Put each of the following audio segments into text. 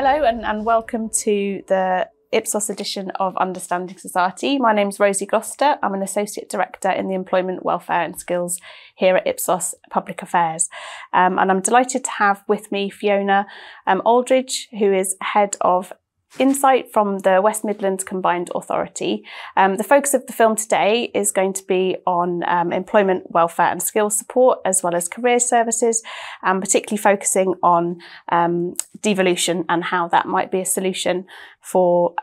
Hello and welcome to the Ipsos edition of Understanding Society. My name's Rosie Gloster. I'm an Associate Director in the Employment, Welfare and Skills here at Ipsos Public Affairs. And I'm delighted to have with me Fiona Aldridge, who is Head of Insight from the West Midlands Combined Authority. The focus of the film today is going to be on employment, welfare and skills support, as well as career services, and particularly focusing on devolution and how that might be a solution for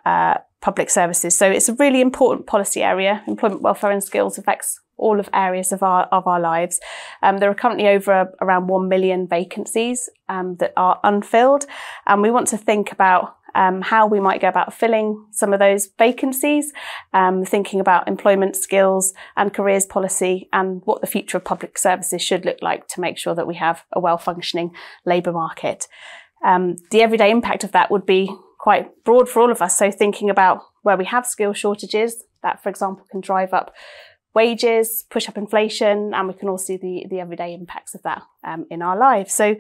public services. So it's a really important policy area. Employment, welfare and skills affects all of areas of our lives. There are currently around 1 million vacancies that are unfilled, and we want to think about how we might go about filling some of those vacancies, thinking about employment, skills and careers policy, and what the future of public services should look like to make sure that we have a well-functioning labour market. The everyday impact of that would be quite broad for all of us. So thinking about where we have skill shortages, that, for example, can drive up wages, push up inflation, and we can all see the everyday impacts of that in our lives. So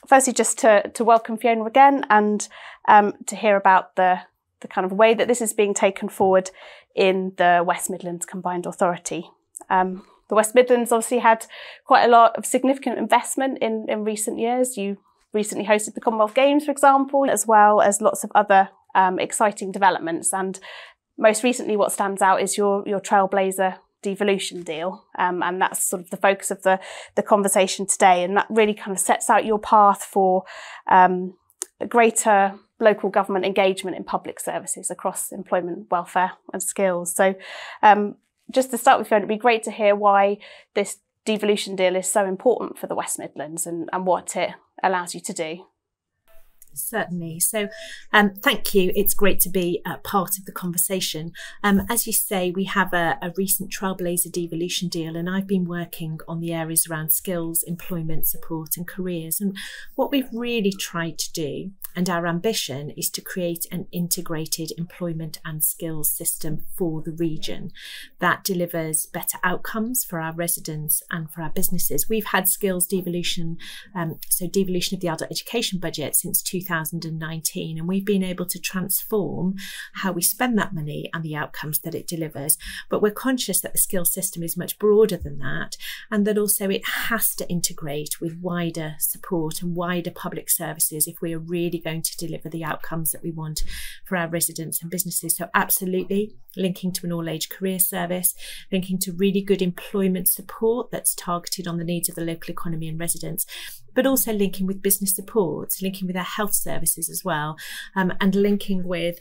firstly, just to welcome Fiona again and to hear about the kind of way that this is being taken forward in the West Midlands Combined Authority. The West Midlands obviously had quite a lot of significant investment in recent years. You recently hosted the Commonwealth Games, for example, as well as lots of other exciting developments. And most recently, what stands out is your Trailblazer devolution deal. And that's sort of the focus of the conversation today. And that really kind of sets out your path for greater local government engagement in public services across employment, welfare and skills. So just to start with, Fiona, it'd be great to hear why this devolution deal is so important for the West Midlands and what it allows you to do. Certainly. So thank you. It's great to be part of the conversation. As you say, we have a recent Trailblazer devolution deal, and I've been working on the areas around skills, employment support and careers. And what we've really tried to do, and our ambition, is to create an integrated employment and skills system for the region that delivers better outcomes for our residents and for our businesses. We've had skills devolution, so devolution of the adult education budget since 2019, and we've been able to transform how we spend that money and the outcomes that it delivers. But we're conscious that the skills system is much broader than that, and that also it has to integrate with wider support and wider public services if we are really going to deliver the outcomes that we want for our residents and businesses. So absolutely linking to an all-age career service, linking to really good employment support that's targeted on the needs of the local economy and residents, but also linking with business support, linking with our health services as well, and linking with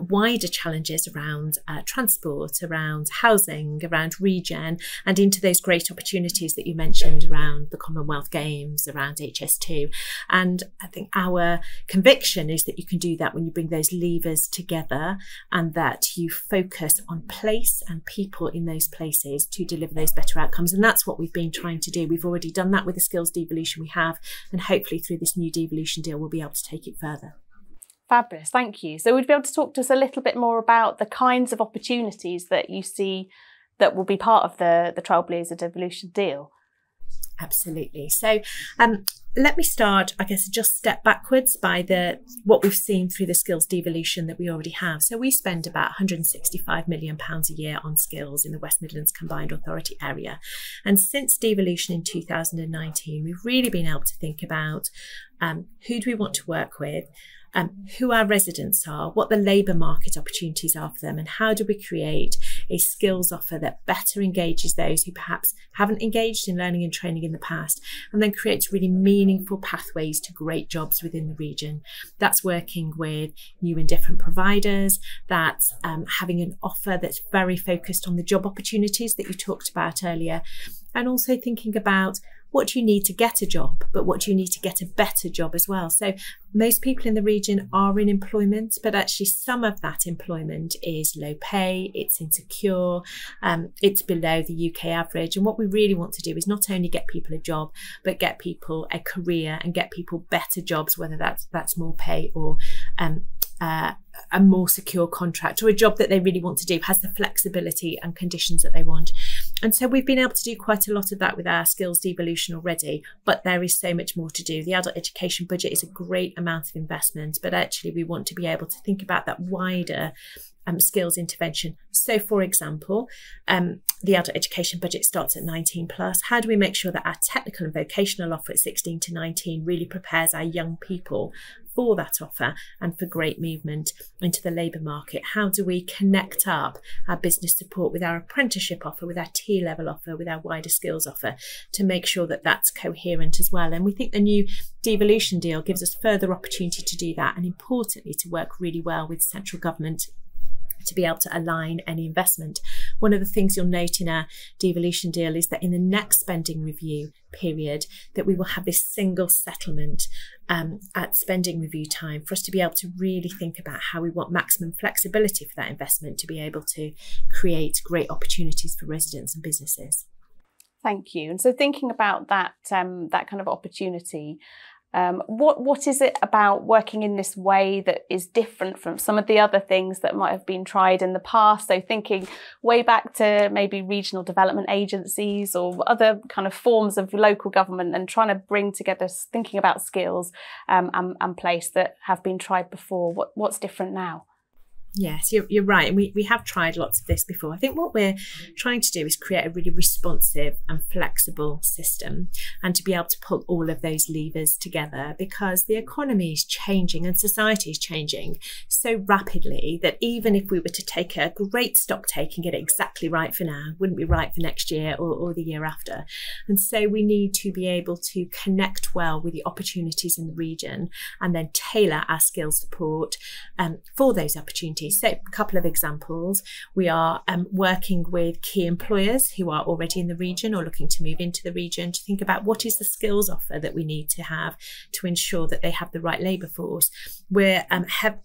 wider challenges around transport, around housing, around regen, and into those great opportunities that you mentioned around the Commonwealth Games, around HS2. And I think our conviction is that you can do that when you bring those levers together, and that you focus on place and people in those places to deliver those better outcomes. And that's what we've been trying to do. We've already done that with the skills devolution we have, and hopefully through this new devolution deal, we'll be able to take it further. Fabulous, thank you. So would you be able to talk to us a little bit more about the kinds of opportunities that you see that will be part of the Trailblazer devolution deal? Absolutely. So let me start, I guess, just step backwards by what we've seen through the skills devolution that we already have. So we spend about £165 million a year on skills in the West Midlands Combined Authority area. And since devolution in 2019, we've really been able to think about who do we want to work with, who our residents are, what the labour market opportunities are for them, and how do we create a skills offer that better engages those who perhaps haven't engaged in learning and training in the past, and then creates really meaningful pathways to great jobs within the region. That's working with new and different providers, that's having an offer that's very focused on the job opportunities that you talked about earlier, and also thinking about what do you need to get a job, but what do you need to get a better job as well. So most people in the region are in employment, but actually some of that employment is low pay, it's insecure, it's below the UK average. And what we really want to do is not only get people a job, but get people a career and get people better jobs, whether that's more pay or a more secure contract, or a job that they really want to do, has the flexibility and conditions that they want. And so we've been able to do quite a lot of that with our skills devolution already, but there is so much more to do. The adult education budget is a great amount of investment, but actually we want to be able to think about that wider skills intervention. So for example, the adult education budget starts at 19 plus. How do we make sure that our technical and vocational offer at 16 to 19 really prepares our young people for that offer and for great movement into the labour market? How do we connect up our business support with our apprenticeship offer, with our T-level offer, with our wider skills offer, to make sure that that's coherent as well? And we think the new devolution deal gives us further opportunity to do that, and importantly to work really well with central government to be able to align any investment. One of the things you'll note in our devolution deal is that in the next spending review period, that we will have this single settlement at spending review time for us to be able to really think about how we want maximum flexibility for that investment to be able to create great opportunities for residents and businesses. Thank you. And so thinking about that, that kind of opportunity, what is it about working in this way that is different from some of the other things that might have been tried in the past? So thinking way back to maybe regional development agencies or other kind of forms of local government, and trying to bring together thinking about skills and place that have been tried before. What's different now? Yes, you're right. And we have tried lots of this before. I think what we're trying to do is create a really responsive and flexible system, and to be able to pull all of those levers together, because the economy is changing and society is changing so rapidly that even if we were to take a great stock take and get it exactly right for now, wouldn't be right for next year or the year after. And so we need to be able to connect well with the opportunities in the region and then tailor our skills support for those opportunities. So a couple of examples: we are working with key employers who are already in the region or looking to move into the region to think about what is the skills offer that we need to have to ensure that they have the right labour force. We're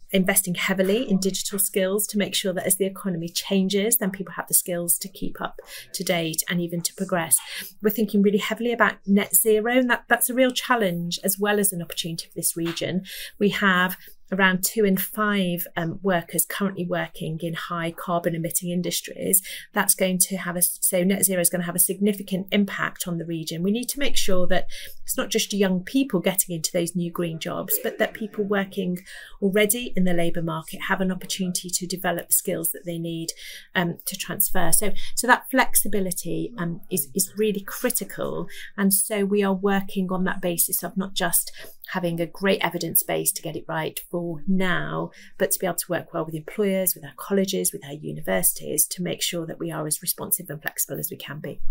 investing heavily in digital skills to make sure that as the economy changes, then people have the skills to keep up to date and even to progress. We're thinking really heavily about net zero, and that's a real challenge as well as an opportunity for this region. We have around 2 in 5 workers currently working in high carbon emitting industries. That's going to have so net zero is going to have a significant impact on the region. We need to make sure that it's not just young people getting into those new green jobs, but that people working already in the labour market have an opportunity to develop skills that they need to transfer. So that flexibility is really critical. And so we are working on that basis of not just having a great evidence base to get it right for now, but to be able to work well with employers, with our colleges, with our universities, to make sure that we are as responsive and flexible as we can be.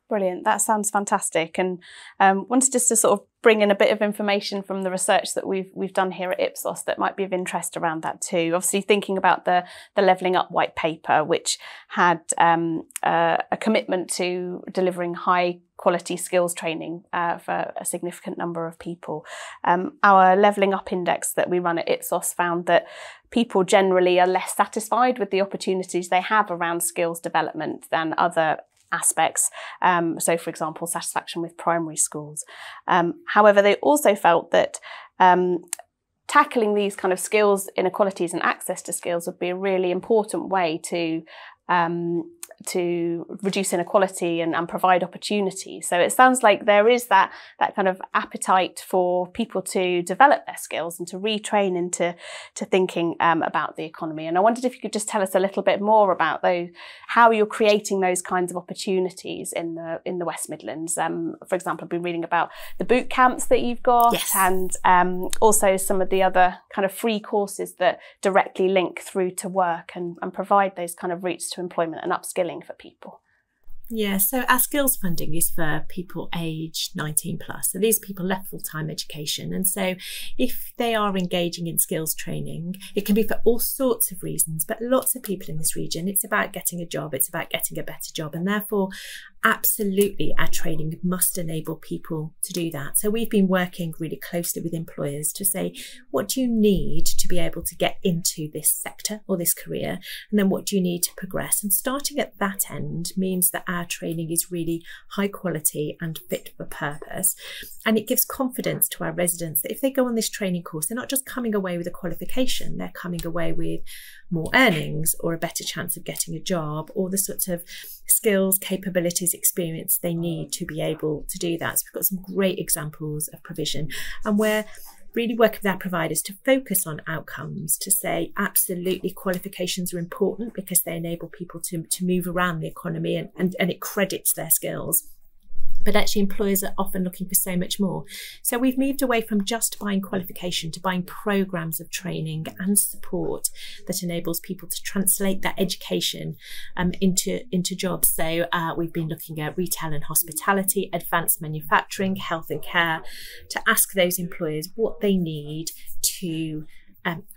Brilliant. That sounds fantastic. And wanted just to sort of bring in a bit of information from the research that we've done here at Ipsos that might be of interest around that too. Obviously, thinking about the Levelling Up white paper, which had a commitment to delivering high quality skills training for a significant number of people. Our Levelling Up index that we run at Ipsos found that people generally are less satisfied with the opportunities they have around skills development than other aspects. So, for example, satisfaction with primary schools. However, they also felt that tackling these kind of skills inequalities and access to skills would be a really important way to reduce inequality and provide opportunity. So it sounds like there is that kind of appetite for people to develop their skills and to retrain into thinking about the economy. And I wondered if you could just tell us a little bit more about how you're creating those kinds of opportunities in the West Midlands. For example, I've been reading about the boot camps that you've got. Yes. And also some of the other kind of free courses that directly link through to work and provide those kind of routes to employment and upskilling for people. Yeah, so our skills funding is for people aged 19 plus. So these people left full-time education. And so if they are engaging in skills training, it can be for all sorts of reasons, but lots of people in this region, it's about getting a job, it's about getting a better job. And therefore, absolutely our training must enable people to do that. So we've been working really closely with employers to say, what do you need to be able to get into this sector or this career? And then what do you need to progress? And starting at that end means that our training is really high quality and fit for purpose. And it gives confidence to our residents that if they go on this training course, they're not just coming away with a qualification, they're coming away with more earnings or a better chance of getting a job or the sorts of skills, capabilities, experience they need to be able to do that. So we've got some great examples of provision, and we're really working with our providers to focus on outcomes, to say absolutely qualifications are important because they enable people to move around the economy and it credits their skills. But actually employers are often looking for so much more. So we've moved away from just buying qualification to buying programs of training and support that enables people to translate that education into jobs. So we've been looking at retail and hospitality, advanced manufacturing, health and care, to ask those employers what they need to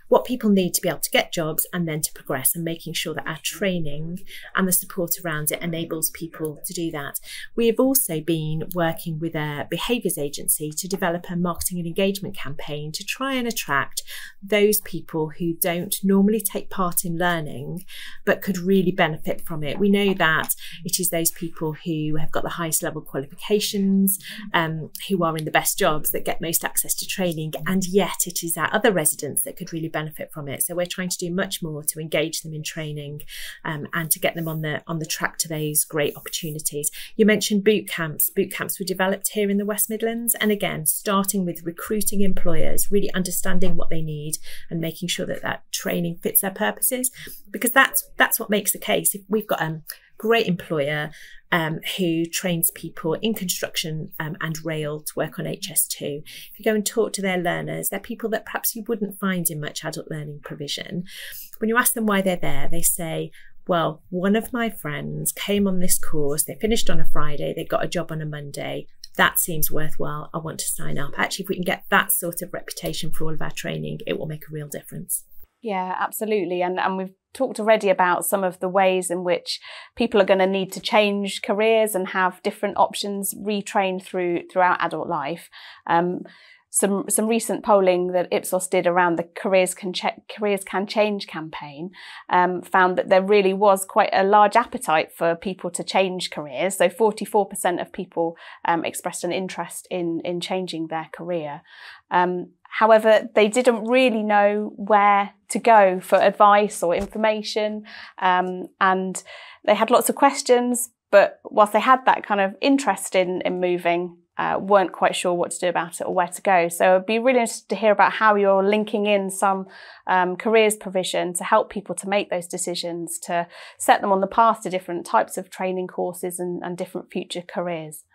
what people need to be able to get jobs and then to progress, and making sure that our training and the support around it enables people to do that. We have also been working with a behaviours agency to develop a marketing and engagement campaign to try and attract those people who don't normally take part in learning but could really benefit from it. We know that it is those people who have got the highest level qualifications, who are in the best jobs, that get most access to training, and yet it is our other residents that could really benefit from it. So we're trying to do much more to engage them in training and to get them on the track to those great opportunities. You mentioned boot camps. Boot camps were developed here in the West Midlands, and again, starting with recruiting employers, really understanding what they need and making sure that that training fits their purposes, because that's what makes the case. If we've got a great employer who trains people in construction and rail to work on HS2. If you go and talk to their learners, they're people that perhaps you wouldn't find in much adult learning provision. When you ask them why they're there, they say, well, one of my friends came on this course, they finished on a Friday, they got a job on a Monday. That seems worthwhile. I want to sign up. Actually, if we can get that sort of reputation for all of our training, it will make a real difference. Yeah, absolutely. And we've talked already about some of the ways in which people are going to need to change careers and have different options retrained throughout adult life. Some recent polling that Ipsos did around the Careers Can Change campaign found that there really was quite a large appetite for people to change careers. So 44% of people expressed an interest in changing their career. However, they didn't really know where to go for advice or information, and they had lots of questions, but whilst they had that kind of interest in moving, weren't quite sure what to do about it or where to go. So I'd be really interested to hear about how you're linking in some careers provision to help people to make those decisions, to set them on the path to different types of training courses and different future careers.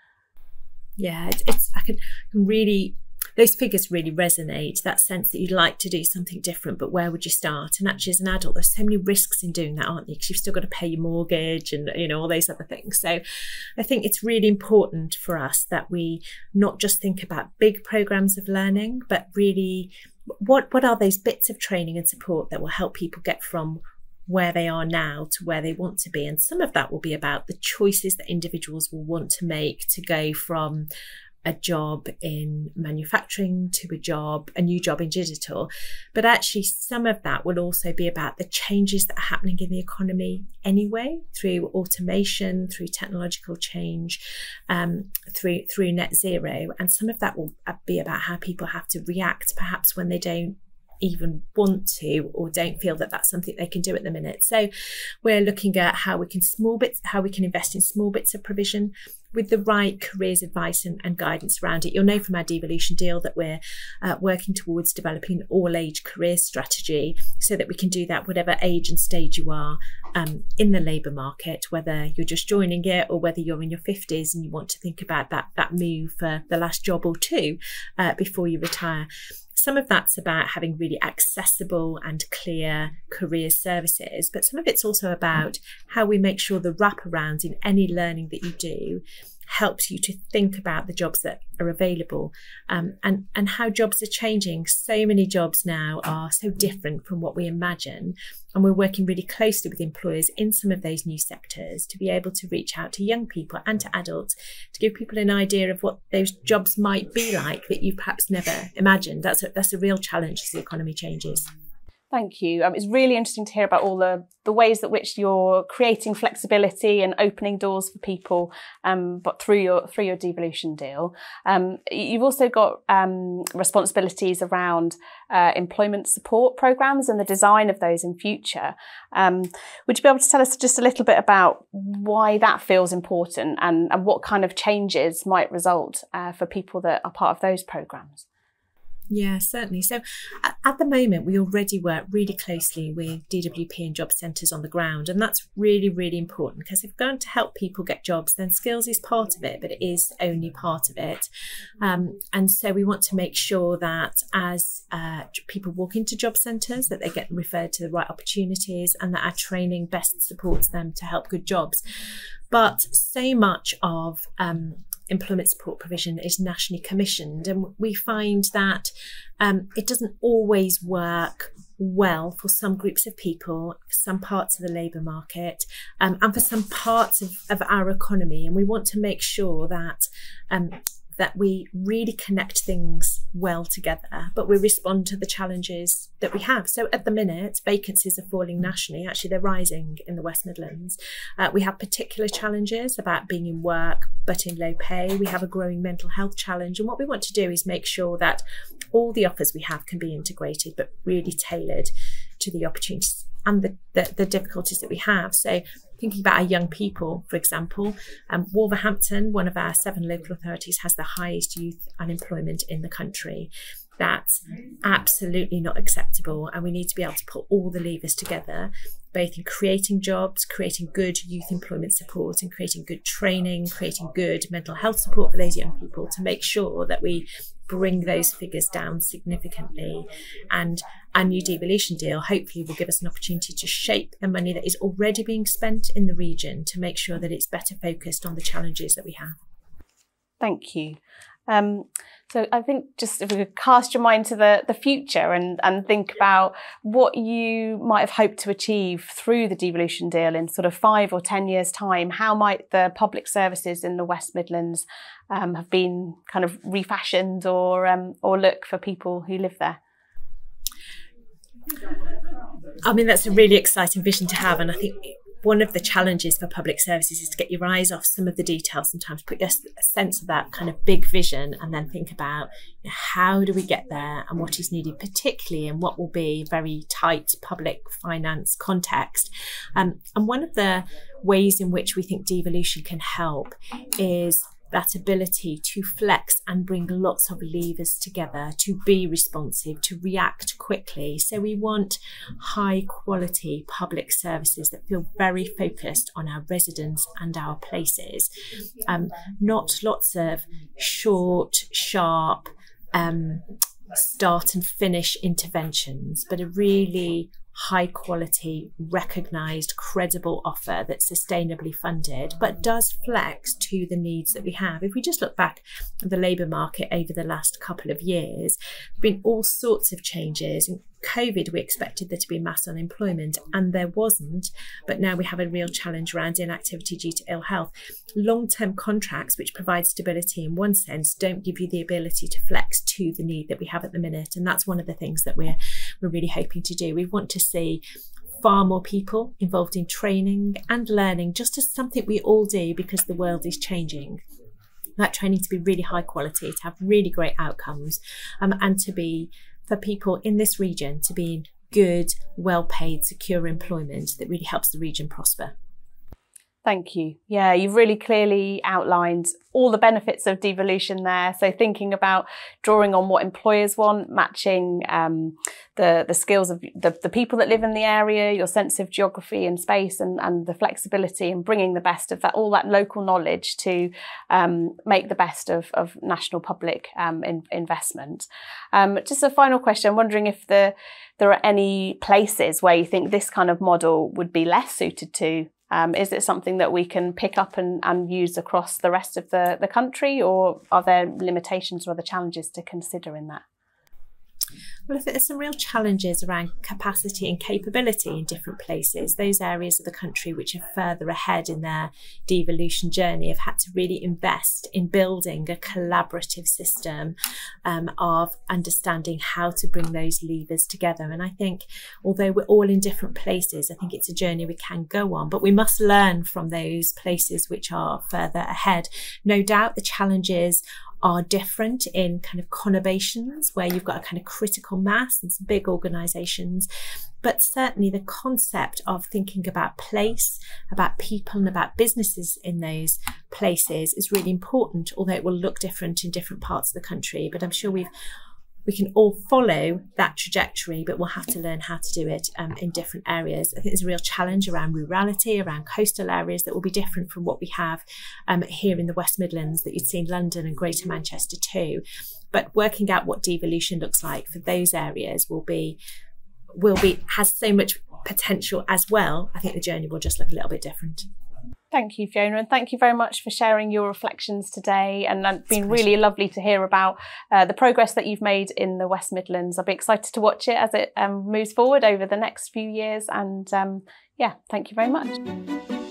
Yeah, I can really... Those figures really resonate, that sense that you'd like to do something different, but where would you start? And actually, as an adult, there's so many risks in doing that, aren't there? Because you've still got to pay your mortgage and, all those other things. So I think it's really important for us that we not just think about big programs of learning, but really what are those bits of training and support that will help people get from where they are now to where they want to be. And some of that will be about the choices that individuals will want to make to go from a job in manufacturing to a new job in digital. But actually some of that will also be about the changes that are happening in the economy anyway, through automation, through technological change, through net zero. And some of that will be about how people have to react perhaps when they don't even want to or don't feel that that's something they can do at the minute. So we're looking at how we can invest in small bits of provision with the right careers advice and guidance around it. You'll know from our devolution deal that we're working towards developing an all-age career strategy so that we can do that whatever age and stage you are in the labour market, whether you're just joining it or whether you're in your 50s and you want to think about that move for the last job or two before you retire. Some of that's about having really accessible and clear career services, but some of it's also about how we make sure the wraparound in any learning that you do helps you to think about the jobs that are available, and how jobs are changing. So many jobs now are so different from what we imagine, and we're working really closely with employers in some of those new sectors to be able to reach out to young people and to adults to give people an idea of what those jobs might be like that you perhaps never imagined. That's a real challenge as the economy changes. Thank you. It's really interesting to hear about all the ways that which you're creating flexibility and opening doors for people, but through your devolution deal. You've also got responsibilities around employment support programmes and the design of those in future. Would you be able to tell us just a little bit about why that feels important and what kind of changes might result for people that are part of those programmes? Yeah, certainly. So at the moment, we already work really closely with DWP and job centres on the ground. And that's really, really important, because if we're going to help people get jobs, then skills is part of it, but it is only part of it. And so we want to make sure that as people walk into job centres, that they get referred to the right opportunities and that our training best supports them to help good jobs. But so much of employment support provision is nationally commissioned, and we find that it doesn't always work well for some groups of people, for some parts of the labour market, and for some parts of our economy. And we want to make sure that that we really connect things well together, but we respond to the challenges that we have. So at the minute, vacancies are falling nationally. Actually, they're rising in the West Midlands. We have particular challenges about being in work, but in low pay. We have a growing mental health challenge. And what we want to do is make sure that all the offers we have can be integrated, but really tailored to the opportunities and the difficulties that we have. So thinking about our young people, for example, Wolverhampton, one of our 7 local authorities, has the highest youth unemployment in the country. That's absolutely not acceptable, and we need to be able to put all the levers together, both in creating jobs, creating good youth employment support, and creating good training, creating good mental health support for those young people, to make sure that we bring those figures down significantly. And our new devolution deal hopefully will give us an opportunity to shape the money that is already being spent in the region to make sure that it's better focused on the challenges that we have. Thank you. So I think just if we could cast your mind to the future and think about what you might have hoped to achieve through the devolution deal in sort of 5 or 10 years' time, how might the public services in the West Midlands have been kind of refashioned or look for people who live there? I mean, that's a really exciting vision to have, and I think one of the challenges for public services is to get your eyes off some of the details sometimes, put a sense of that kind of big vision, and then think about, you know, how do we get there and what is needed, particularly in what will be a very tight public finance context. And one of the ways in which we think devolution can help is that ability to flex and bring lots of levers together, to be responsive, to react quickly. So we want high quality public services that feel very focused on our residents and our places. Not lots of short, sharp, start and finish interventions, but a really high quality, recognised, credible offer that's sustainably funded, but does flex to the needs that we have. If we just look back at the labour market over the last couple of years, there have been all sorts of changes. In COVID, we expected there to be mass unemployment, and there wasn't, but now we have a real challenge around inactivity due to ill health. Long-term contracts, which provide stability in one sense, don't give you the ability to flex to the need that we have at the minute, and that's one of the things that we're really hoping to do. We want to see far more people involved in training and learning, just as something we all do because the world is changing. That training to be really high quality, to have really great outcomes, and to be, for people in this region, to be in good, well-paid, secure employment that really helps the region prosper. Thank you. Yeah, you've really clearly outlined all the benefits of devolution there. So thinking about drawing on what employers want, matching the skills of the people that live in the area, your sense of geography and space, and the flexibility, and bringing the best of that, all that local knowledge to make the best of national public investment. Just a final question. I'm wondering if there are any places where you think this kind of model would be less suited to Is it something that we can pick up and use across the rest of the country, or are there limitations or other challenges to consider in that? Well, I think there's some real challenges around capacity and capability in different places. Those areas of the country which are further ahead in their devolution journey have had to really invest in building a collaborative system of understanding how to bring those levers together. And I think, although we're all in different places, I think it's a journey we can go on, but we must learn from those places which are further ahead. No doubt the challenges are different in kind of conurbations where you've got a kind of critical mass and some big organisations, but certainly the concept of thinking about place, about people and about businesses in those places is really important, although it will look different in different parts of the country. But I'm sure we can all follow that trajectory, but we'll have to learn how to do it in different areas. I think there's a real challenge around rurality, around coastal areas that will be different from what we have here in the West Midlands, that you'd see in London and Greater Manchester too. But working out what devolution looks like for those areas has so much potential as well. I think the journey will just look a little bit different. Thank you, Fiona, and thank you very much for sharing your reflections today. And it's been really lovely to hear about the progress that you've made in the West Midlands. I'll be excited to watch it as it moves forward over the next few years. And yeah, thank you very much.